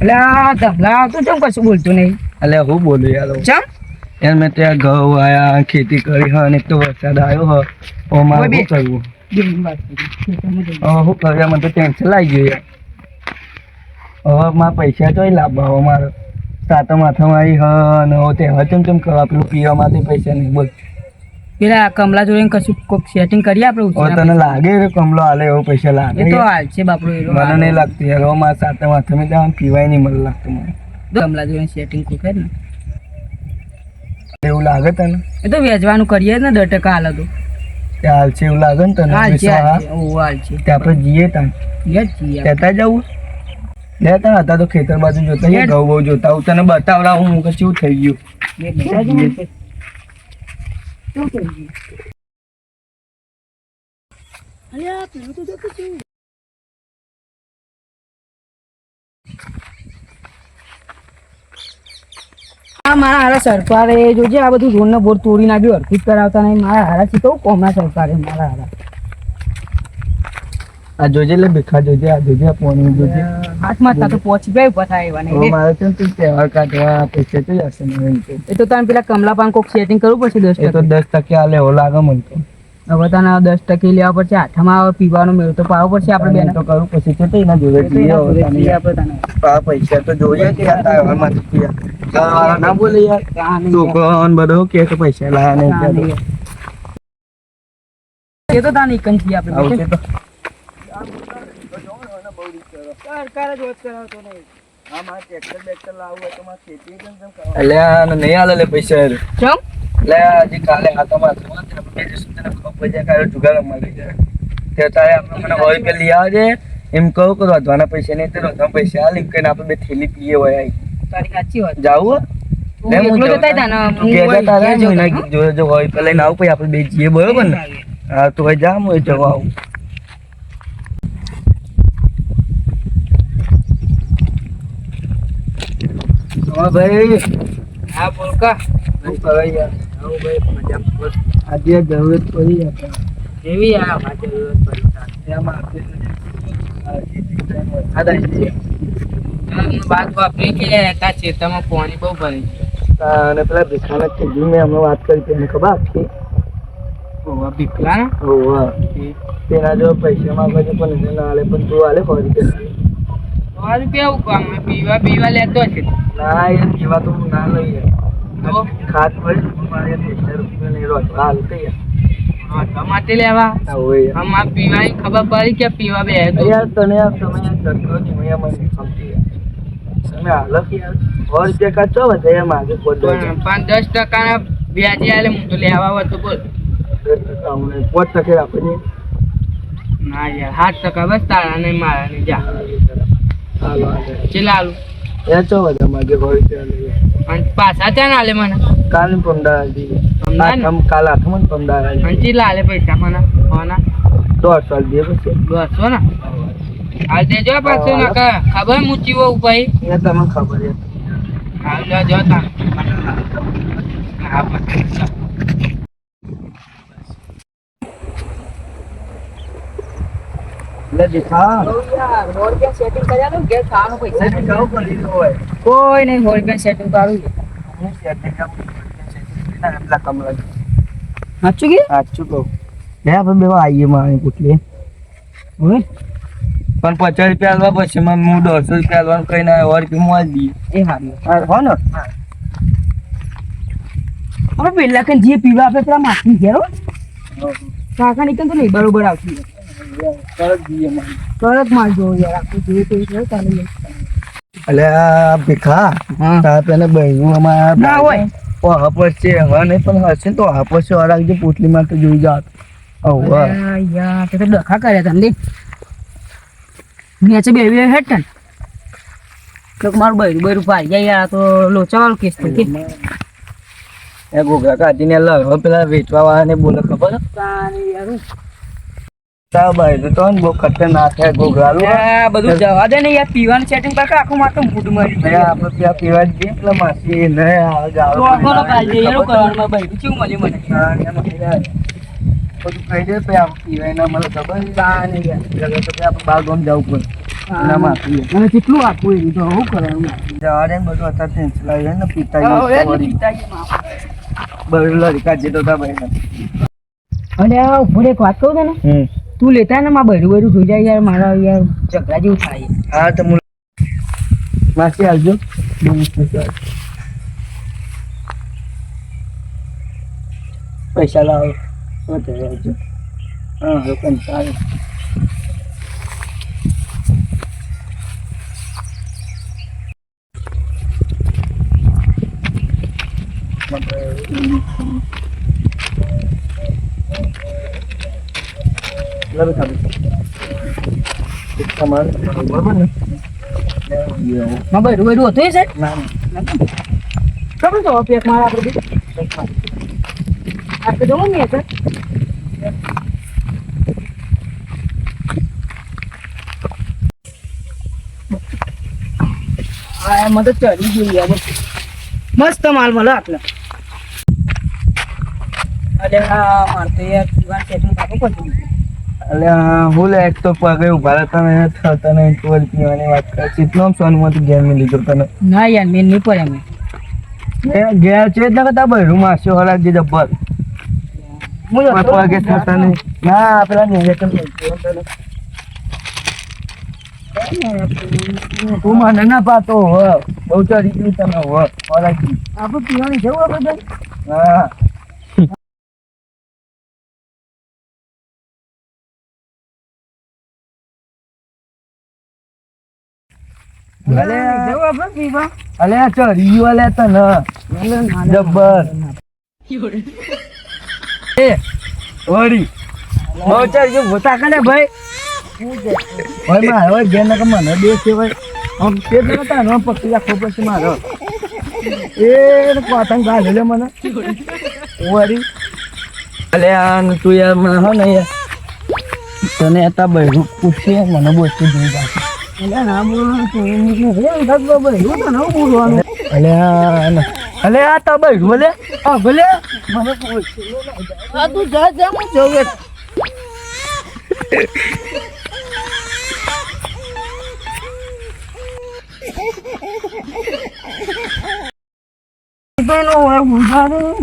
એટલે આ ધબલા તું કેમ કશું બોલતું નહીં? એટલે હું બોલું યાર ચમ યાર મેં ત્યાં ઘઉં આયા ખેતી કરી હ અને એક તો વરસાદ આવ્યો હ ઓ મારે શું કરવું? શું કર્યા મને તો ટેન્શન લાગી ગયું યાર. હવે મારા પૈસા ચોય લાવવા હવે મારે સાતમ આઠમ આવી હ અને હવે તહેવાર ચમ કરવા પેલું પીવા માટે પૈસા નહીં બોલ. પેલા કમલા જોઈને કશું કોક સેટિંગ કરીએ આપણે. હવે તને લાગે રે કમલો હાલે એવો પૈસા લાગે? એ તો હાલ છે બાપુ. મને નહીં લાગતું યાર હવે મારે સાતમ આઠમ પીવાય નહીં મને લાગતું મને. કમલા જોઈને સેટિંગ કોકે ને એવું લાગે તને? એ તો વેચવાનું કરીએ ને 10% હાલ હતું હાલ છે એવું લાગે ને તને? હાલ છે હાલ છે આપણે જઈએ ત્યાં કહેતા જવું લે તને હતા તો ખેતર બાજુ જોતા ઘઉં બહુ જોતા હું તને બતાવડાવું હું કશું થઈ ગયું. મારા હારા સરકારે જોજે આ બધું રોડ ને બોર તોડી નાખ્યું હરકત કરાવતા નહીં. મારા હારા થી કહું કોમના સરકારે મારા હારા આ જોજે લે ભીખા જોજે આ જોજે પોણી જોજે હાથમાં તો પહોંચી ગયું પથા એવા નહીં. મારે તો તહેવાર કાઢવા પૈસા તો હશે ને એ તો તને પેલા કમલા પાન કોક સેટિંગ કરવું પડશે 10%. એ તો 10% હાલે એવો લાગે મને તો. હવે તને 10% લેવા પડશે. હાથમાં પીવાનો મેળ તો પાવો પડશે આપણે બેન તો કરવું પડશે છે તો એના જોડે પૈસા તો જોઈએ કે ના બોલે યાર છોકરો બધો કે પૈસા લાયા નહીં એ તો તાને કંચી આપણે તો સરકાર જ વાત કરાવતો નહીં. અલ્યા નહીં હાલે લે પૈસા ચમ લે હજી કાલે હાથમાં જુગાર મળી જાય તે તારે આપણે મને હોય કે લઈ આવજે એમ કહું કે રોધવાના પૈસા નહીં તે રોધવાના પૈસા હાલ એમ કહીને આપણે બે થેલી પીએ હોય તારી સાચી વાત. જાવું જો હોય પેલા લઈને આવું પછી આપણે બે જઈએ બરોબર ને? હા તો ભાઈ જામ હોય જવા આવું. ભાઈ હા બોલકા આજે જરૂરત પડી એવી જરૂરત પડી વાત વાપરી કે ચેતામાં પાણી બહુ ભરે અને પેલા ભીખાના કીધું મેં હમણાં વાત કરી તેને ખબર આખી ભીખલા તેના જો પૈસા માંગે છે પણ એને ના હાલે પણ તું હાલે 100 રૂપિયા પીવા પીવા લેતો છે ના યાર પીવા તો હું ના લઈ ખાત પડી મારે 200 રૂપિયા નહીં રોજ હાલ કઈ માટે લેવા આમાં પીવાની ખબર પડી કે પીવા બે યાર તને તમે સરકાર મને સમજી તમે હાલો કે યાર 100 રૂપિયા કાચો વધે માગે કોઈ 5-10% ના વ્યાજે આલે હું તો લેવા આવતો બોલ 5% રાખો ના યાર 7% બસ તારા નહીં મારા નહીં જા હાલો ચલાલું એ ચો વધે માગે 100 રૂપિયા અને પાછા ત્યાં ના લે મને કાલ પમદાજી કાલ આઠમ પમદાજી અંચી લાલે પૈસા મને હોના 100 દે પછી 200 ને હાલ દેજો પાછું ના ખબર મૂચી હો ભાઈ એ તમને ખબર છે હાલ લો જો તા લે દેખા યાર રોડ કે સેટિંગ કર્યા લો કે ખાવાનું પૈસા કાવ કરી દો હોય કોઈ નહીં રોડ કે સેટિંગ કરું હું સેટિંગ એટલા કમ લાગે સાચું કે સાચું કહું લે આપણે બેવા આવીએ મારી પુટલી હોય પણ 50 રૂપિયા આલવા પછી હું 150 રૂપિયા આલવાનું કહીને 100 રૂપિયા મોલ દઈએ એ હારું હો ને હવે પેલા કે જે પીવા આપણે પેલા માથની ઘેરો કાકા નીકળ તો નહીં બરોબર આવતી તરત દઈએ તરત મારજો યાર આખું જે તે ચાલે અલ્યા ભીખા તાર પેને બહેનું અમારા ના હોય હાપસ છે હવે નહીં પણ હશે તો હાપસ રાખજે પોટલી માં તો જોઈ જાત યાર તે તો ડખા કર્યા તમને નીચે બે હેઠ ને તો મારું બૈરું પાડી જાય યાર તો લોચાવાળો કેસ થઈ કે એ ગોગા કાઢીને હવે પેલા વેચવા વાળાને બોલે ખબર ભાઈ તો બહુ ખતરનાક છે ગોગરાલું બધું જવા દે ને યાર પીવાનું સેટિંગ પર આખું માથું મૂડ મળી આપણે ત્યાં પીવા જઈએ એટલે માસી ને બધું કહી દે પછી આમ પીવાય ના મળે ખબર તા નહીં યાર. જગા તો આપણે બાર ગામ જવું પડે એના માથું અને કેટલું આપવું એ તો શું કરવાનું જવા દે ને બધું અત્યારે ટેન્શન લાવી ને પિતા બધું લડી કાઢજે તો તા ભાઈ અને આ ઉપર એક વાત કહું તને તું લેતા ને મારે બૈરું બૈરું જોઈ જાય યાર મારા યાર ઝઘડા જેવું થાય હા તો માસી આવજો પૈસા લાવો વધારે આવજો હા હવે પણ સારું તમારે બરોબર ને મારે બૈરું બૈરું હતું એ સાહેબ ના ખબર તો પેક મારા આપણે આપણે જવું ને સર હા એમાં તો ચડી ગયું યાર મસ્ત માલ મળે આટલા અરે હા મારે તો યાર પીવાનું સેટિંગ કાપવું પડશે એટલે હું લે એક તો પગે ઉભા રહેતા ને થતા નહીં ટુવેલ પીવાની વાત કરે કેટલો સોનમાંથી ગેમ લીધો તને ના યાર મેં નહીં પડે અમે ગેર છે જ ના કરતા બહેરું માસ્યો હલાક જે જબ્બર પગે થતા નહીં ના પેલા નહીં તું મને ના પાતો હો બહુ ચડી ગયું તમે હો હલાક આપણે પીવાની જવું આપણે હા ભલે જવું આપણે પીવા અલે આ ચડી ગયું અલે તને જબ્બર એ વળી બહુ ચડી ગયું ભૂતા કરે ભાઈ ભાઈ મારો ઘેર ના મને બે છે ભાઈ આમ તે જ નતા નો પક્ષી આખો પછી મારો એ પતંગ ગાલે લે મને વળી અલે આ તું યાર મને હો ને યાર તને હતા બહેરું પૂછીએ મને બોલતી જોઈ જાય એટલે ના બોલવાનું તું બૈરું તો ન બોલવાનું અલે આ તો બહેરું ભલે હા ભલે મને આ તું જા જા હું જોવે બેનો હવે